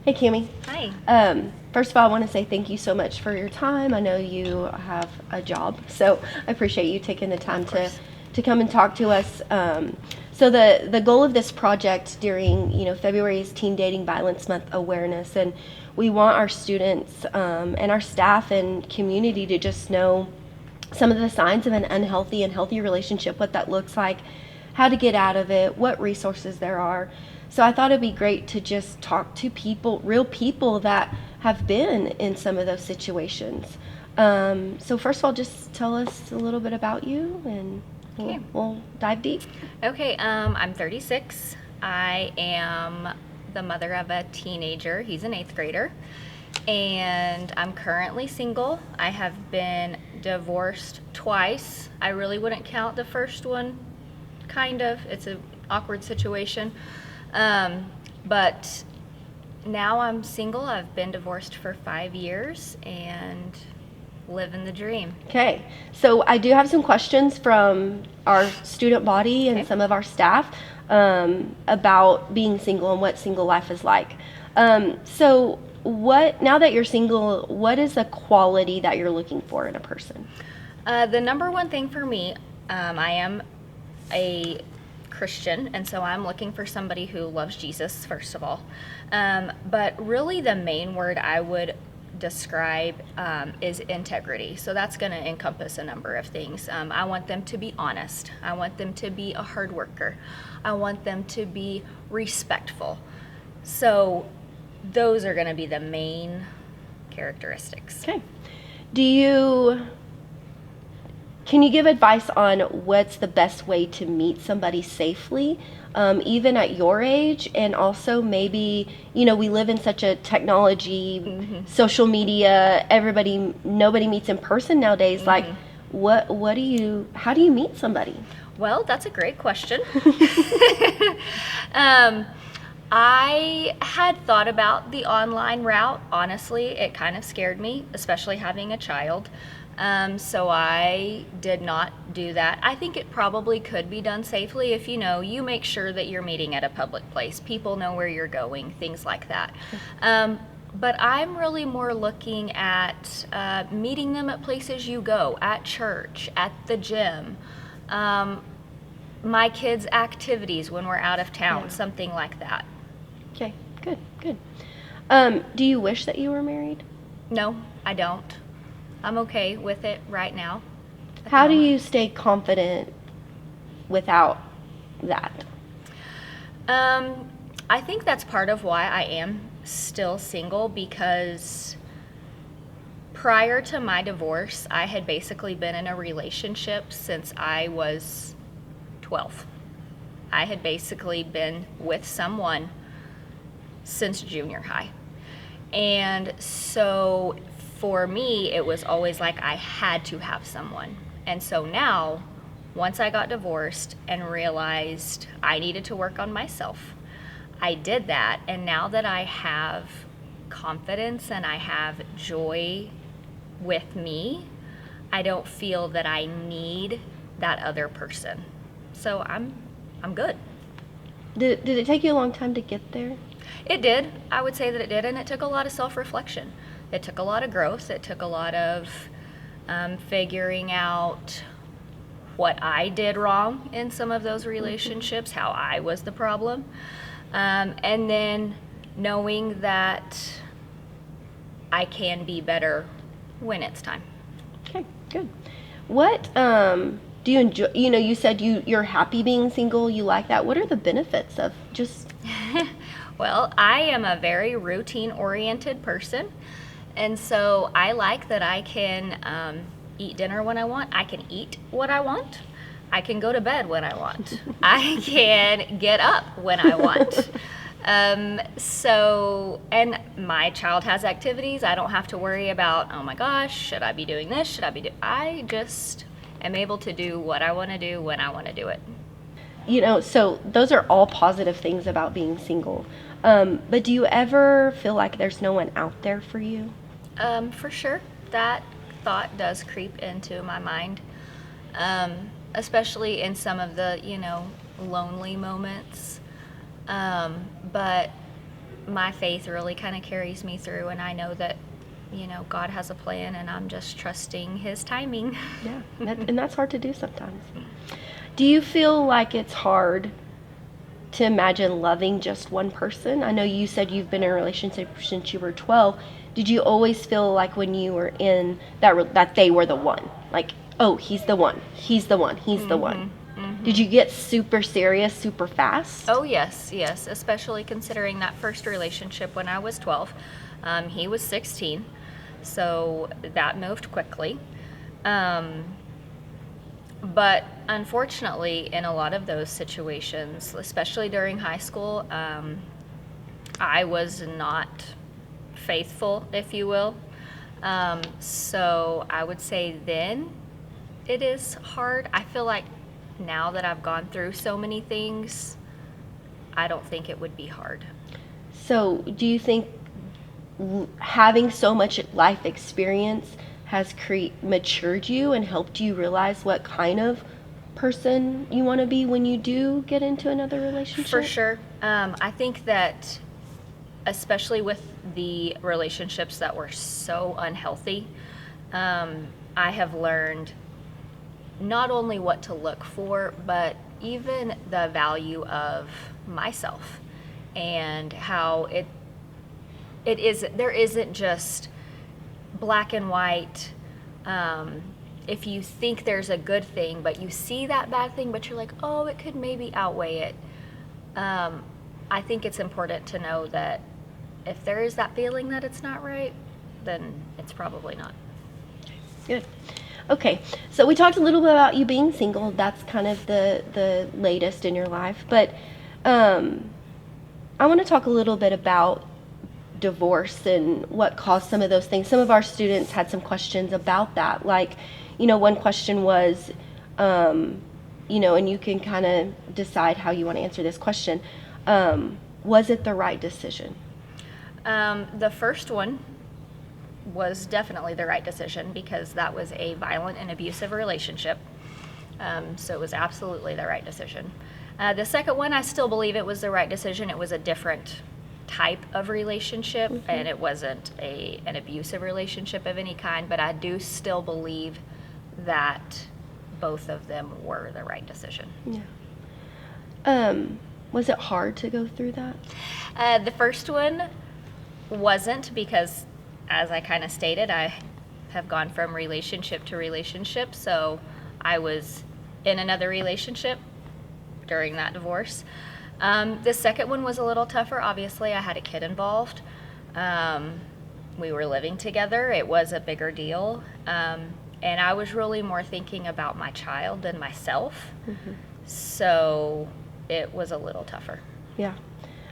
Hey, Cami. Hi. First of all, I want to say thank you so much for your time. I know you have a job, so I appreciate you taking the time Of course. to come and talk to us. So the goal of this project during February is Teen Dating Violence Month awareness, and we want our students and our staff and community to just know some of the signs of an unhealthy and healthy relationship, what that looks like, how to get out of it, what resources there are. So I thought it'd be great to just talk to people, real people that have been in some of those situations. So first of all, just tell us a little bit about you, and Okay. we'll dive deep. Okay, I'm 36. I am the mother of a teenager. He's an eighth grader. And I'm currently single. I have been divorced twice. I really wouldn't count the first one, kind of. It's an awkward situation. But now I'm single. I've been divorced for 5 years and living the dream. Okay, so I do have some questions from our student body and Okay. some of our staff about being single and what single life is like. So, now that you're single, what is a quality that you're looking for in a person? The number one thing for me, I am a Christian, and so I'm looking for somebody who loves Jesus, first of all. But really, the main word I would describe is integrity. So that's going to encompass a number of things. I want them to be honest. I want them to be a hard worker. I want them to be respectful. So those are going to be the main characteristics. Okay. Can you give advice on what's the best way to meet somebody safely, even at your age? And also maybe, we live in such a technology, social media, nobody meets in person nowadays. Like, how do you meet somebody? Well, that's a great question. I had thought about the online route. Honestly, it kind of scared me, especially having a child. So I did not do that. I think it probably could be done safely if you make sure that you're meeting at a public place. People know where you're going, things like that. But I'm really more looking at meeting them at places you go, at church, at the gym, my kids' activities when we're out of town, something like that. Okay, good, good. Do you wish that you were married? No, I don't. I'm okay with it right now. How do you stay confident without that? I think that's part of why I am still single, because prior to my divorce, I had basically been in a relationship since I was 12. I had basically been with someone since junior high. And so for me, it was always like I had to have someone. And so now, once I got divorced and realized I needed to work on myself, I did that. And now that I have confidence and I have joy with me, I don't feel that I need that other person. So I'm good. Did it take you a long time to get there? It did. I would say that it did, and it took a lot of self-reflection. It took a lot of growth. It took a lot of figuring out what I did wrong in some of those relationships, how I was the problem, and then knowing that I can be better when it's time. Okay, good. What do you enjoy? You said you're happy being single. You like that. What are the benefits of just? Well, I am a very routine-oriented person, and so I like that I can eat dinner when I want. I can eat what I want. I can go to bed when I want. I can get up when I want. And my child has activities. I don't have to worry about, oh my gosh, should I be doing this? I just am able to do what I want to do when I want to do it. So those are all positive things about being single. But do you ever feel like there's no one out there for you? For sure. That thought does creep into my mind, especially in some of the, lonely moments. But my faith really kind of carries me through, and I know that, God has a plan, and I'm just trusting His timing. Yeah, and that's hard to do sometimes. Do you feel like it's hard to imagine loving just one person? I know you said you've been in a relationship since you were 12. Did you always feel like when you were in that they were the one? Like, oh, he's the one. He's the one. He's the one. Did you get super serious super fast? Oh, yes, especially considering that first relationship when I was 12. He was 16, so that moved quickly. But unfortunately, in a lot of those situations, especially during high school, I was not faithful, if you will. So I would say then it is hard. I feel like now that I've gone through so many things, I don't think it would be hard. So do you think having so much life experience has matured you and helped you realize what kind of person you want to be when you do get into another relationship? For sure. I think that especially with the relationships that were so unhealthy, I have learned not only what to look for, but even the value of myself, and how there isn't just black and white. If you think there's a good thing, but you see that bad thing, but you're like, oh, it could maybe outweigh it. I think it's important to know that if there is that feeling that it's not right, then it's probably not. Good. Okay, so we talked a little bit about you being single. That's kind of the latest in your life. But I want to talk a little bit about divorce and what caused some of those things. Some of our students had some questions about that. Like, one question was, and you can kind of decide how you want to answer this question. Was it the right decision? The first one was definitely the right decision because that was a violent and abusive relationship. So it was absolutely the right decision. The second one, I still believe it was the right decision. It was a different type of relationship, and it wasn't an abusive relationship of any kind, but I do still believe that both of them were the right decision. Yeah. Was it hard to go through that? The first one wasn't because, as I kind of stated, I have gone from relationship to relationship, so I was in another relationship during that divorce. The second one was a little tougher. Obviously, I had a kid involved. We were living together. It was a bigger deal. And I was really more thinking about my child than myself. So it was a little tougher. Yeah.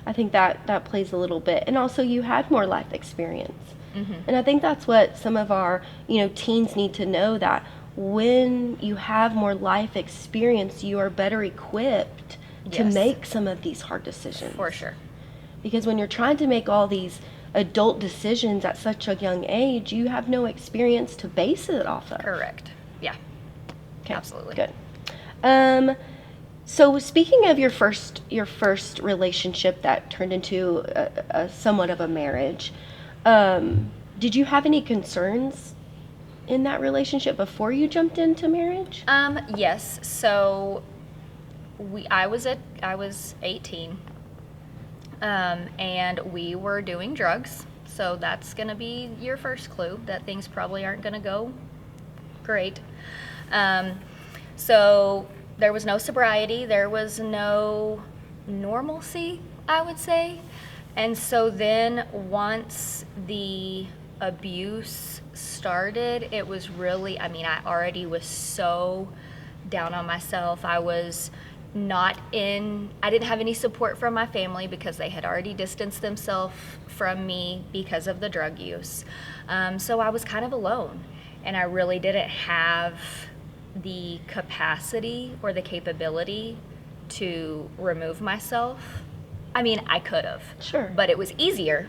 I think that plays a little bit. And also you had more life experience. And I think that's what some of our, teens need to know, that when you have more life experience, you are better equipped to make some of these hard decisions. For sure. Because when you're trying to make all these adult decisions at such a young age, you have no experience to base it off of. Correct. Yeah. Okay. Absolutely. Good. So speaking of your first relationship that turned into a somewhat of a marriage, did you have any concerns in that relationship before you jumped into marriage? Yes. So I was 18, and we were doing drugs. So that's going to be your first clue that things probably aren't going to go great. So there was no sobriety, there was no normalcy, I would say. And so then once the abuse started, it was really, I already was so down on myself. I didn't have any support from my family because they had already distanced themselves from me because of the drug use. So I was kind of alone, and I really didn't have the capacity or the capability to remove myself. I could have. Sure. But it was easier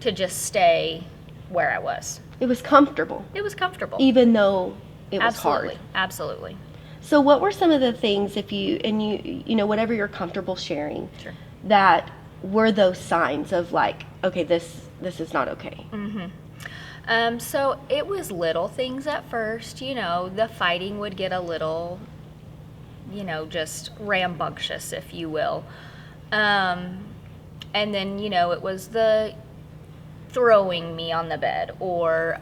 to just stay where I was. It was comfortable. It was comfortable. Even though it was hard. Absolutely. So what were some of the things, if you whatever you're comfortable sharing, Sure. that were those signs of like, okay, this is not okay? So it was little things at first, the fighting would get a little, just rambunctious, if you will. And then, it was the throwing me on the bed or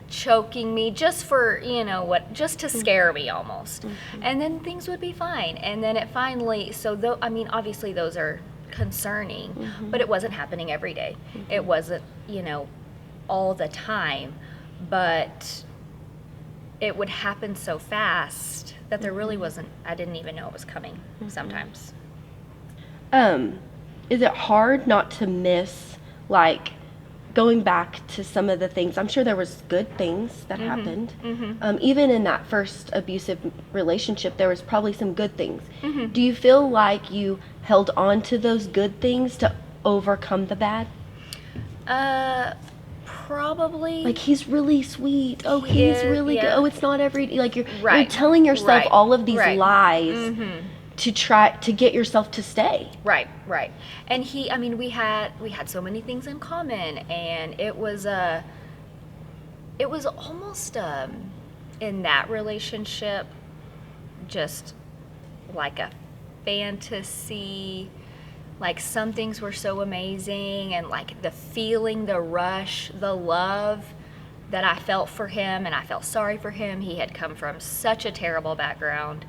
choking me just for, just to scare me almost. And then things would be fine. And then it finally, obviously those are concerning, but it wasn't happening every day. It wasn't, all the time, but it would happen so fast that there really wasn't, I didn't even know it was coming sometimes. Is it hard not to miss, like, going back to some of the things? I'm sure there was good things that happened. Even in that first abusive relationship, there was probably some good things. Do you feel like you held on to those good things to overcome the bad? Probably. Like, he's really sweet. Oh, he's really good. Oh, it's not every, like, you're telling yourself Right. all of these Right. lies to try to get yourself to stay. Right. And we had so many things in common, and it was almost in that relationship just like a fantasy. Like, some things were so amazing, and like the feeling, the rush, the love that I felt for him, and I felt sorry for him. He had come from such a terrible background,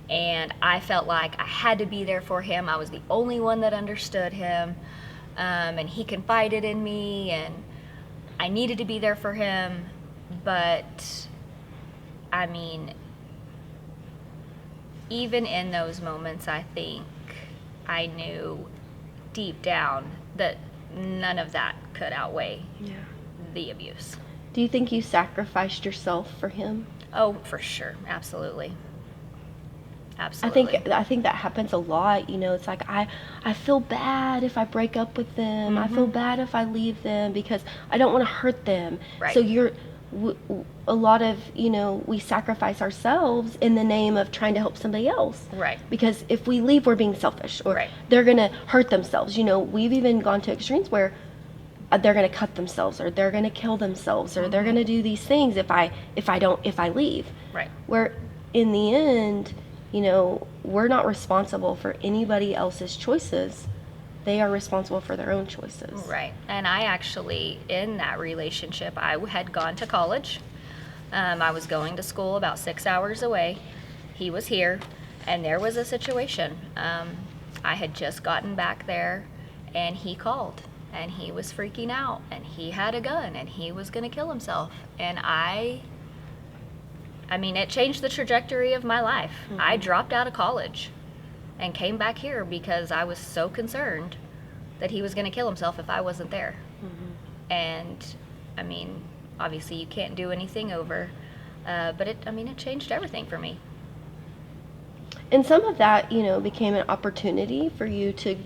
and I felt like I had to be there for him. I was the only one that understood him, and he confided in me, and I needed to be there for him. But even in those moments, I think I knew deep down that none of that could outweigh the abuse. Do you think you sacrificed yourself for him? Oh, for sure. Absolutely. I think that happens a lot. It's like, I feel bad if I break up with them. I feel bad if I leave them because I don't want to hurt them. Right. So a lot of, we sacrifice ourselves in the name of trying to help somebody else. Right. Because if we leave, we're being selfish, or Right. they're going to hurt themselves. We've even gone to extremes where they're going to cut themselves, or they're going to kill themselves, or they're going to do these things if I leave. Right. Where in the end, we're not responsible for anybody else's choices. They are responsible for their own choices. Right. And I actually, in that relationship, I had gone to college. I was going to school about 6 hours away. He was here, and there was a situation. I had just gotten back there, and he called, and he was freaking out, and he had a gun, and he was going to kill himself. And it changed the trajectory of my life. I dropped out of college and came back here because I was so concerned that he was going to kill himself if I wasn't there. And obviously you can't do anything over, but it changed everything for me. And some of that, became an opportunity for you to,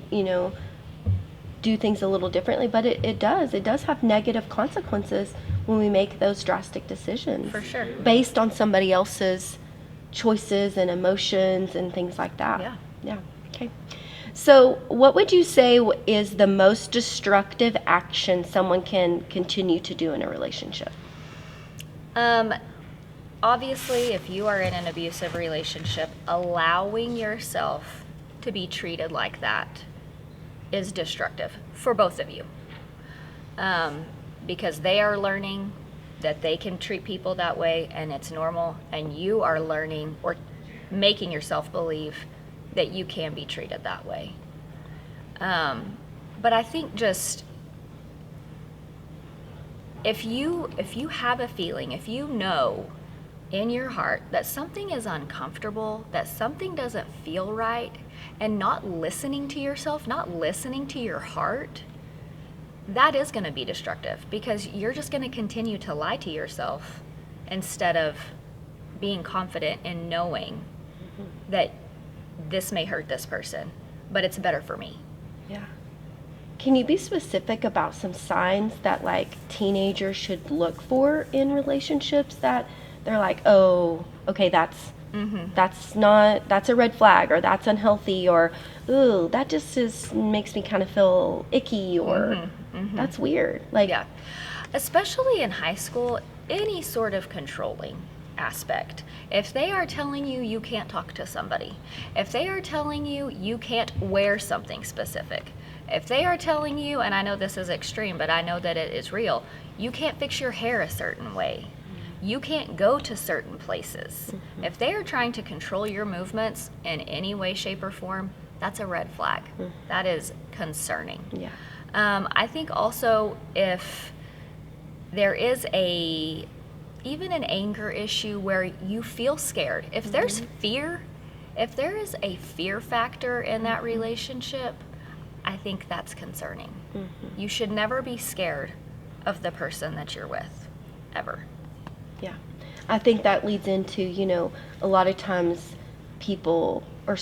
do things a little differently, but it does have negative consequences when we make those drastic decisions. For sure. Based on somebody else's choices and emotions and things like that. Yeah. Okay. So what would you say is the most destructive action someone can continue to do in a relationship? Obviously, if you are in an abusive relationship, allowing yourself to be treated like that is destructive for both of you. Because they are learning that they can treat people that way and it's normal, and you are learning or making yourself believe that you can be treated that way. But I think just if you have a feeling, if you know in your heart that something is uncomfortable, that something doesn't feel right, and not listening to yourself, not listening to your heart, that is going to be destructive, because you're just going to continue to lie to yourself instead of being confident in knowing that this may hurt this person, but it's better for me. Yeah. Can you be specific about some signs that like teenagers should look for in relationships that they're like, oh, okay, that's a red flag, or that's unhealthy, or ooh, that makes me kind of feel icky, or that's weird. Like, Yeah. Especially in high school, any sort of controlling aspect. If they are telling you you can't talk to somebody, if they are telling you you can't wear something specific, if they are telling you, and I know this is extreme, but I know that it is real, you can't fix your hair a certain way. You can't go to certain places. If they are trying to control your movements in any way, shape, or form, that's a red flag. That is concerning. yeah. I think also if there is even an anger issue where you feel scared, if there's fear, if there is a fear factor in that relationship, I think that's concerning. You should never be scared of the person that you're with, ever. Yeah. I think that leads into, a lot of times people or,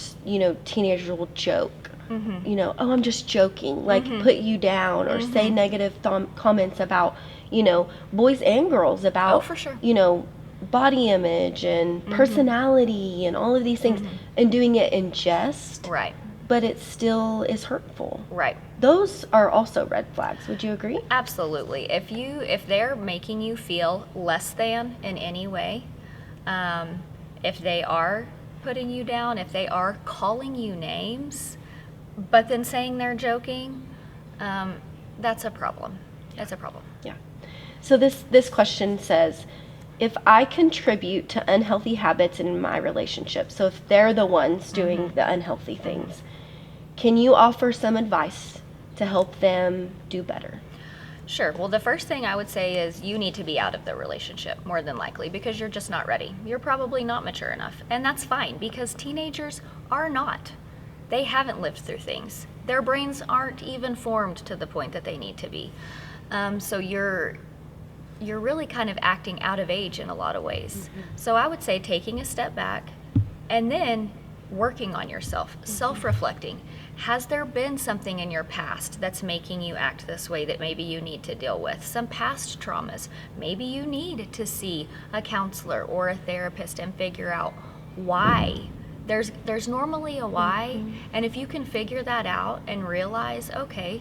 teenagers will joke, oh, I'm just joking, like put you down or say negative comments about, boys and girls about, Oh, for sure. body image and personality and all of these things, and doing it in jest. Right. But it still is hurtful. Right. Those are also red flags. Would you agree? Absolutely. If they're making you feel less than in any way, if they are putting you down, if they are calling you names, but then saying they're joking, that's a problem. That's a problem. Yeah. So this question says, if I contribute to unhealthy habits in my relationship, so if they're the ones doing the unhealthy things, can you offer some advice to help them do better? Sure. Well, the first thing I would say is you need to be out of the relationship, more than likely, because you're just not ready. You're probably not mature enough. And that's fine, because teenagers are not. They haven't lived through things. Their brains aren't even formed to the point that they need to be. So you're really kind of acting out of age in a lot of ways. So I would say taking a step back and then working on yourself, self-reflecting. Has there been something in your past that's making you act this way that maybe you need to deal with? Some past traumas. Maybe you need to see a counselor or a therapist and figure out why. There's normally a why, and if you can figure that out and realize, okay,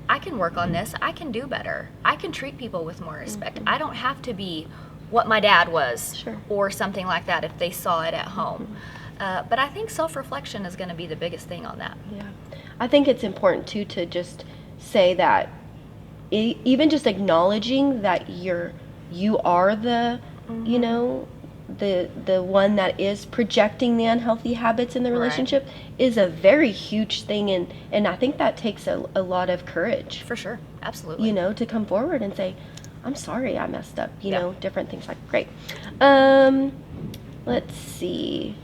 I can work on this, I can do better. I can treat people with more respect. I don't have to be what my dad was, Sure. or something like that if they saw it at home. But I think self-reflection is going to be the biggest thing on that. Yeah. I think it's important too to just say that even just acknowledging that you are the the one that is projecting the unhealthy habits in the relationship is a very huge thing, and I think that takes a lot of courage, For sure. Absolutely. to come forward and say, I'm sorry I messed up, Yeah. different things. Like, great. Let's see.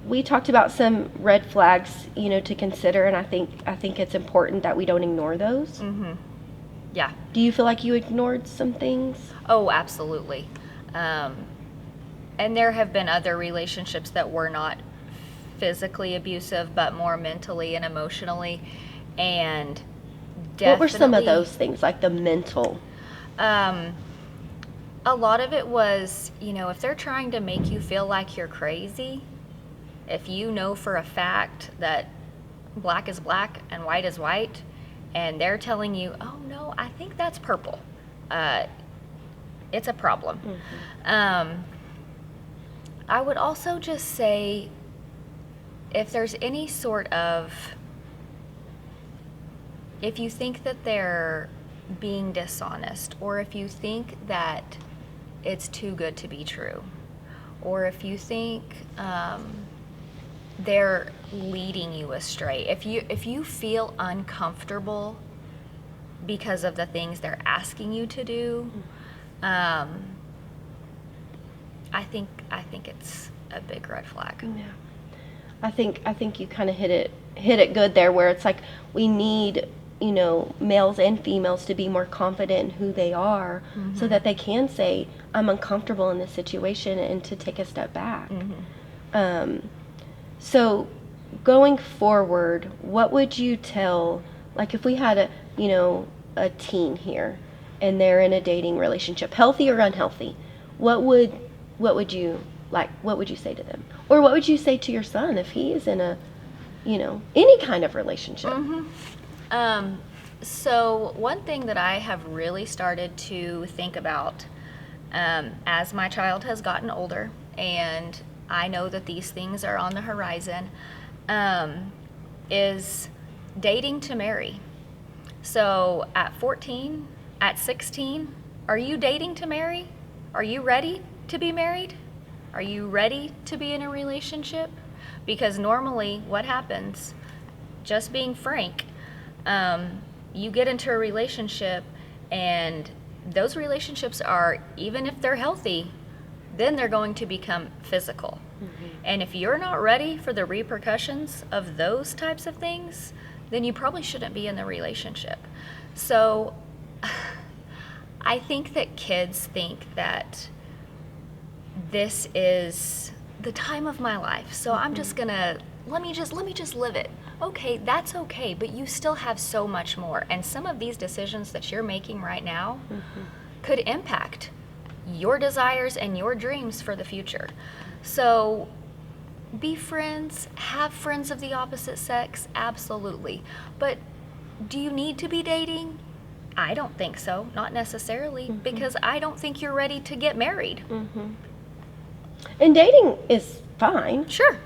We talked about some red flags, to consider, and I think it's important that we don't ignore those. Yeah. Do you feel like you ignored some things? Oh, absolutely. And there have been other relationships that were not physically abusive, but more mentally and emotionally. And definitely, What were some of those things, like the mental? A lot of it was, if they're trying to make you feel like you're crazy, if you know for a fact that black is black and white is white, and they're telling you, oh no, I think that's purple, it's a problem. I would also just say, if there's any sort of, if you think that they're being dishonest, or if you think that it's too good to be true, or if you think they're leading you astray, if you feel uncomfortable because of the things they're asking you to do, I think it's a big red flag. Yeah. I think you kind of hit it good there, where it's like we need, males and females to be more confident in who they are, so that they can say, I'm uncomfortable in this situation, and to take a step back. So going forward, what would you tell, like if we had a teen here and they're in a dating relationship, healthy or unhealthy, what would you say to them? Or what would you say to your son if he is in a any kind of relationship. So one thing that I have really started to think about as my child has gotten older, and I know that these things are on the horizon, is dating to marry. So at 14, at 16, are you dating to marry? Are you ready to be married? Are you ready to be in a relationship? Because normally what happens, just being frank, you get into a relationship, and those relationships are, even if they're healthy, then they're going to become physical. And if you're not ready for the repercussions of those types of things, then you probably shouldn't be in the relationship. So I think that kids think that this is the time of my life, so I'm just gonna let me just live it. Okay, that's okay, but you still have so much more, and some of these decisions that you're making right now could impact your desires and your dreams for the future. So be friends, have friends of the opposite sex, absolutely. But do you need to be dating? I don't think so, not necessarily, because I don't think you're ready to get married. And dating is fine. Sure.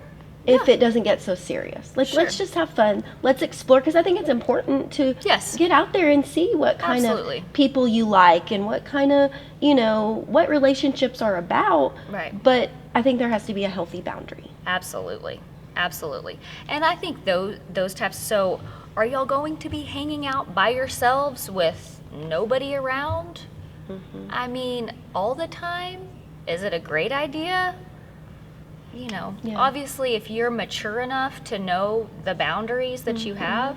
If it doesn't get so serious. Like, Sure. let's just have fun. Let's explore, because I think it's important to Yes. get out there and see what kind Absolutely. of people you like and what kind of, what relationships are about. Right. But I think there has to be a healthy boundary. Absolutely. Absolutely. And I think those types, so are y'all going to be hanging out by yourselves with nobody around? I mean, all the time? Is it a great idea? Yeah. Obviously, if you're mature enough to know the boundaries that you have,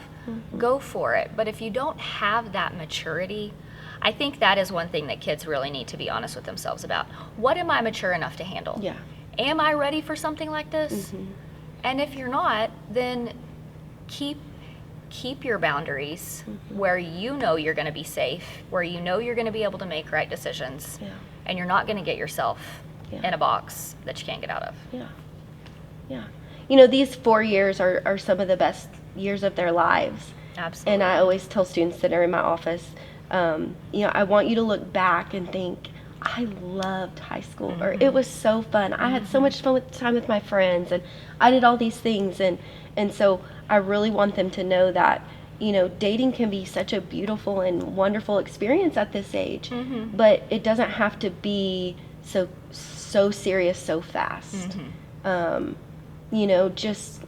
go for it. But if you don't have that maturity, I think that is one thing that kids really need to be honest with themselves about. What am I mature enough to handle? Yeah. Am I ready for something like this? And if you're not, then keep your boundaries where you know you're going to be safe, where you know you're going to be able to make right decisions, and you're not going to get yourself in a box that you can't get out of. These 4 years are some of the best years of their lives. Absolutely. And I always tell students that are in my office, I want you to look back and think, I loved high school, or it was so fun. I had so much fun with time with my friends, and I did all these things. And so I really want them to know that, dating can be such a beautiful and wonderful experience at this age, but it doesn't have to be so serious so fast. Just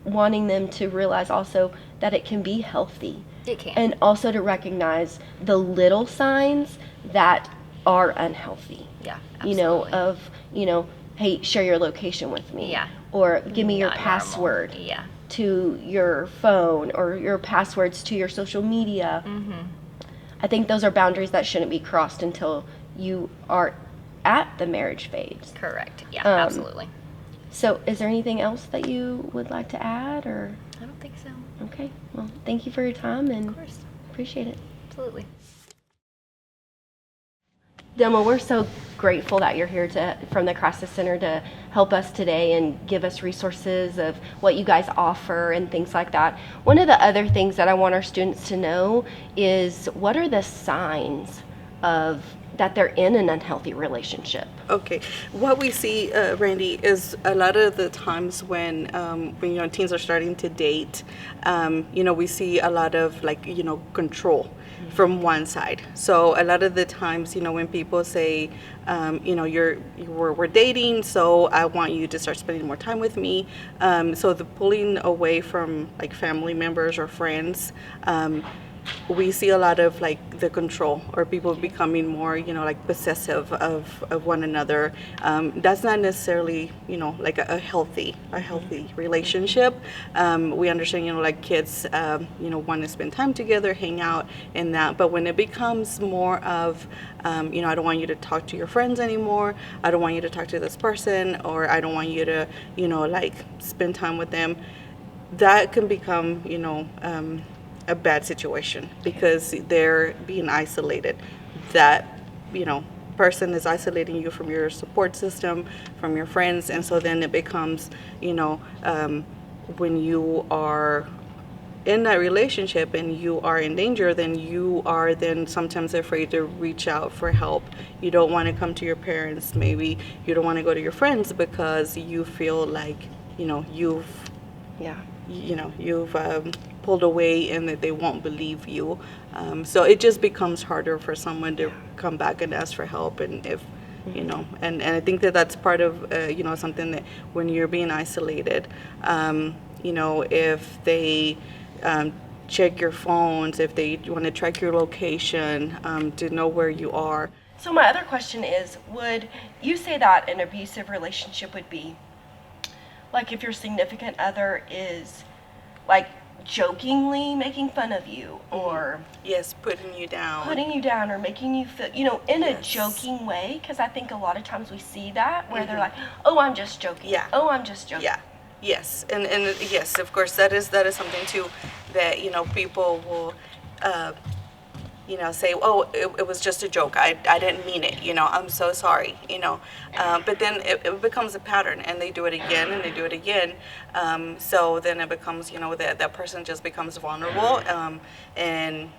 wanting them to realize also that it can be healthy. It can. And also to recognize the little signs that are unhealthy. Yeah, absolutely. Hey, share your location with me. Yeah. Or give me your Not password normal. Yeah. to your phone, or your passwords to your social media. I think those are boundaries that shouldn't be crossed until you are at the marriage phase. Correct. Yeah, absolutely. So is there anything else that you would like to add, or? I don't think so. Okay. Well, thank you for your time, and Of course. appreciate it. Absolutely. Dilma, we're so grateful that you're here from the Crisis Center to help us today and give us resources of what you guys offer and things like that. One of the other things that I want our students to know is, what are the signs of that they're in an unhealthy relationship? Okay, what we see, Randy, is a lot of the times when teens are starting to date, we see a lot of control from one side. So a lot of the times, when people say, we're dating, so I want you to start spending more time with me. So the pulling away from family members or friends. We see a lot of the control, or people becoming more possessive of one another. That's not necessarily a healthy relationship. We understand kids want to spend time together, hang out, and that, but when it becomes more of I don't want you to talk to your friends anymore, I don't want you to talk to this person, or I don't want you to spend time with them, that can become a bad situation, because they're being isolated. That person is isolating you from your support system, from your friends, and so then it becomes when you are in that relationship and you are in danger, then you are then sometimes afraid to reach out for help. You don't want to come to your parents. Maybe you don't want to go to your friends because you feel like, you've Yeah. you've pulled away and that they won't believe you. So it just becomes harder for someone to come back and ask for help. And if and I think that that's part of something that when you're being isolated, if they check your phones, if they want to track your location, to know where you are. So my other question is, would you say that an abusive relationship would be like if your significant other is like jokingly making fun of you or Yes, putting you down. or making you feel, in a Yes. joking way? Because I think a lot of times we see that where they're like, oh, I'm just joking. Yeah. Oh, I'm just joking. Yeah. Yes, and yes, of course, that is something too that people will say, oh, it was just a joke. I didn't mean it. I'm so sorry. But then it becomes a pattern, and they do it again and they do it again. So then it becomes, that person just becomes vulnerable, and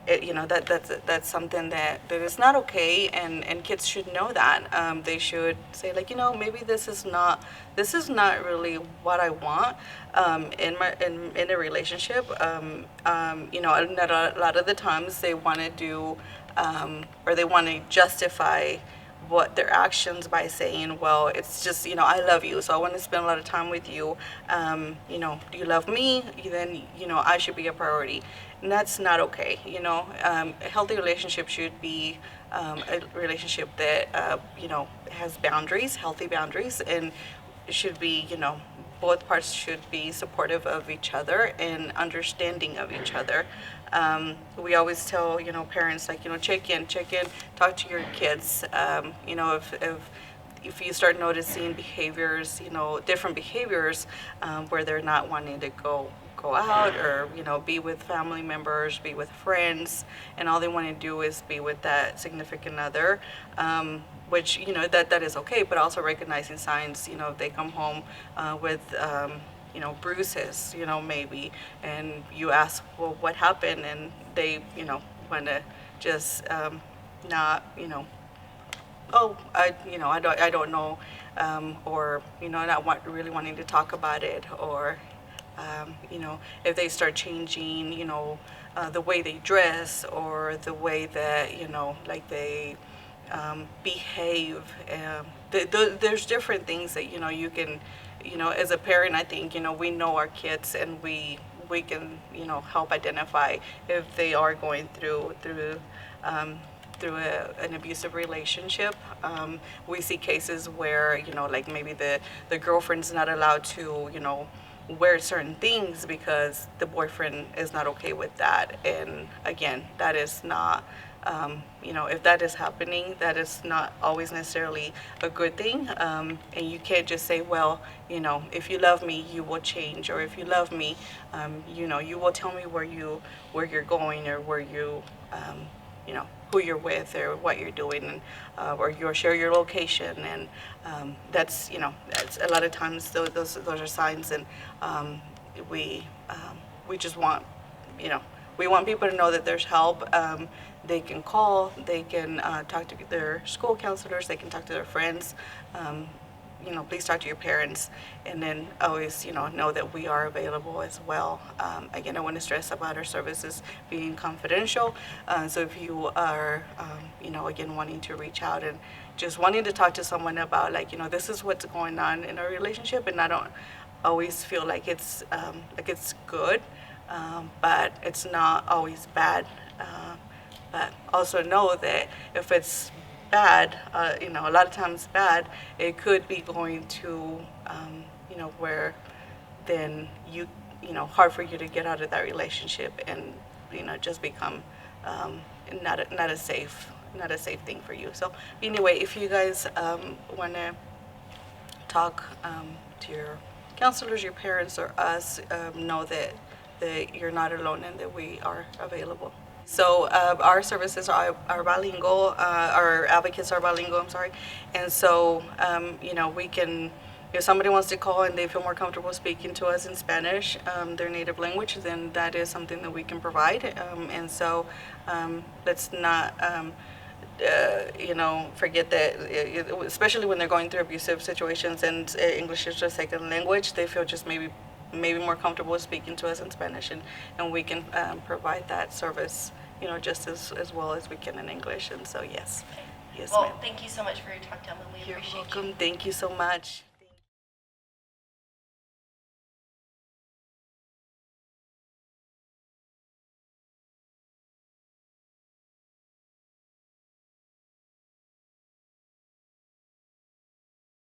that's something that is not okay, and kids should know that. They should say, like, maybe this is not really what I want in a relationship. And a lot of the times they want to do, or they want to justify what their actions by saying, well, it's just, I love you, so I want to spend a lot of time with you. Do you love me? Then, I should be a priority. And that's not okay. A healthy relationship should be a relationship that, has boundaries, healthy boundaries, and it should be, both parts should be supportive of each other and understanding of each other. We always tell, parents, like, check in, talk to your kids. If you start noticing behaviors, different behaviors, where they're not wanting to go out, or be with family members, be with friends, and all they want to do is be with that significant other, which that is okay, but also recognizing signs. If they come home with bruises, maybe, and you ask, well, what happened, and they want to just not, oh, I don't know, or not really wanting to talk about it, or if they start changing, the way they dress, or the way that, like they behave. There's different things that, you can, as a parent, I think, we know our kids, and we can, help identify if they are going through an abusive relationship. We see cases where, like maybe the girlfriend's not allowed to, wear certain things because the boyfriend is not okay with that. And again, that is not, if that is happening, that is not always necessarily a good thing. And you can't just say, well, if you love me, you will change, or if you love me, you will tell me where you're going, or where who you're with, or what you're doing, and or you'll share your location. And that's that's a lot of times those are signs. And we just want we want people to know that there's help. They can call, they can talk to their school counselors, they can talk to their friends. Please talk to your parents, and then always, know that we are available as well. Again, I want to stress about our services being confidential. So if you are, again, wanting to reach out and just wanting to talk to someone about, like, this is what's going on in our relationship, and I don't always feel like it's good, but it's not always bad. But also know that if it's bad, a lot of times bad, it could be going to, where then hard for you to get out of that relationship, and, just become not a safe thing for you. So anyway, if you guys want to talk to your counselors, your parents, or us, know that you're not alone, and that we are available. So our services are bilingual. Our advocates are bilingual. I'm sorry, and so we can if somebody wants to call and they feel more comfortable speaking to us in Spanish, their native language, then that is something that we can provide. And so let's not, forget that, especially when they're going through abusive situations and English is their second language, they feel just maybe more comfortable speaking to us in Spanish, and we can provide that service, just as well as we can in English. And so, yes. Yes, Well, ma'am. thank you so much for your talk, Delma. We You're appreciate you. welcome. Thank you so much.